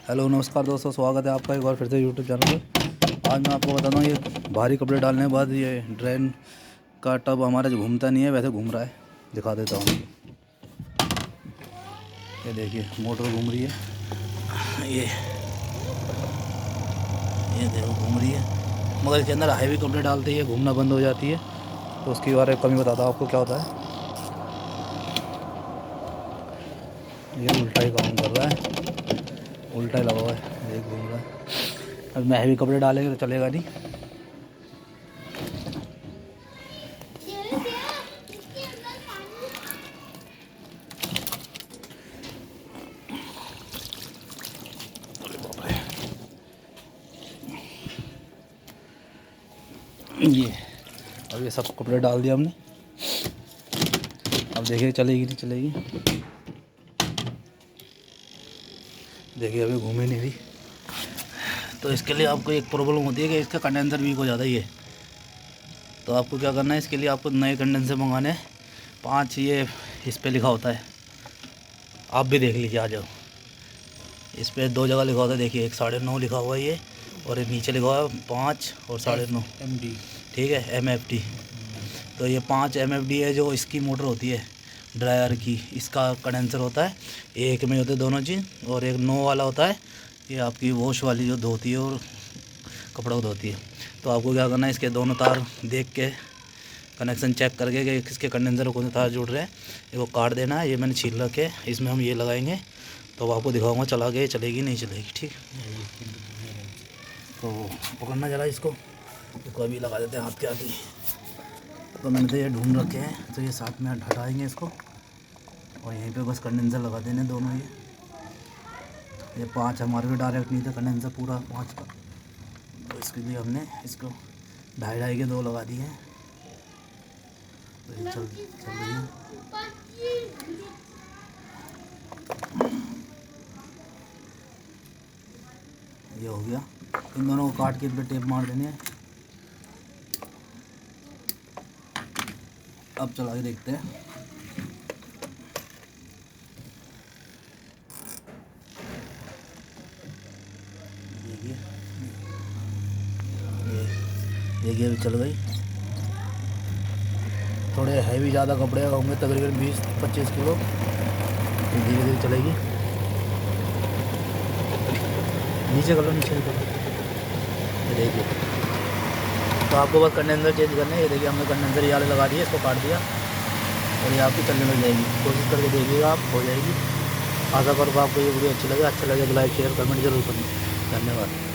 Hello नमस्कार दोस्तों, स्वागत है आपका एक बार फिर से यूट्यूब चैनल पर। आज मैं आपको बताता हूँ ये भारी कपड़े डालने के बाद ये ड्रेन का टब हमारा जो घूमता नहीं है वैसे घूम रहा है। दिखा देता हूँ। ये देखिए मोटर घूम रही है, ये देखो घूम रही है, मगर इसके अंदर हैवी कपड़े डालते ही ये घूमना बंद हो जाती है। तो उसके बारे में कमी बताता हूँ आपको क्या होता है। ये उल्टा ही काम कर रहा है, उल्टा ही लगा हुआ है, ये घूम रहा है। अब मैं हैवी कपड़े डालेंगे तो चलेगा नहीं। ये अब ये सब कपड़े डाल दिया हमने। अब देखिए चलेगी नहीं चलेगी। देखिए अभी घूमे नहीं रही। तो इसके लिए आपको एक प्रॉब्लम होती है कि इसका कंडेंसर वीक हो जाता है ये। तो आपको क्या करना है, इसके लिए आपको नए कंडेंसर मंगाने हैं। 5 ये इस पे लिखा होता है, आप भी देख लीजिए, आ जाओ। इस पे 2 जगह लिखा होता है, देखिए एक 9.5 लिखा हुआ है ये, और एक नीचे लिखा हुआ है 5 और 9.5 MD। ठीक है, MFD। तो ये 5 MFD है जो इसकी मोटर होती है ड्रायर की, इसका कंडेंसर होता है। एक में होते दोनों चीज़, और एक 9 वाला होता है, ये आपकी वॉश वाली जो धोती है और कपड़ा को धोती है। तो आपको क्या करना है, इसके दोनों तार देख के कनेक्शन चेक करके कि किसके कंडेंसर को कौन से तार जुड़ रहे हैं, ये वो काट देना है। ये मैंने छील रखे, इसमें हम ये लगाएंगे। तो आपको दिखाऊंगा चला के चलेगी नहीं चलेगी। ठीक, तो पकड़ना जरा इसको अभी लगा देते हैं हाथ के आगे। तो मैंने तो ये ढूंढ रखे हैं, तो ये साथ में हटाएंगे इसको, और यहीं पे बस कंडेंसर लगा देने दोनों। ये 5 हमारे भी डायरेक्ट नहीं था कंडेंसर पूरा 5 का, तो इसके लिए हमने इसको 2.5 के 2 लगा दिए हैं। तो ये चल रही है। ये हो गया। इन दोनों को काट के इन पे टेप मार देनी है। अब चला के देखते हैं। देखिए अभी चल गई। थोड़े हैवी ज़्यादा कपड़े होंगे, तकरीबन 20-25 किलो, तो धीरे धीरे चलेगी। नीचे कर लो, नीचे कर लो। ये देखिए, तो आपको बस कंडेंसर चेंज करना है। ये देखिए हमने कंडेंसर ये वाले लगा दिए, इसको काट दिया, और ये आपकी चलने लग जाएगी। कोशिश करके देखिएगा, आप हो जाएगी। आशा करूँगा आपको ये वीडियो अच्छी लगे तो लाइक शेयर कमेंट जरूर करना। धन्यवाद।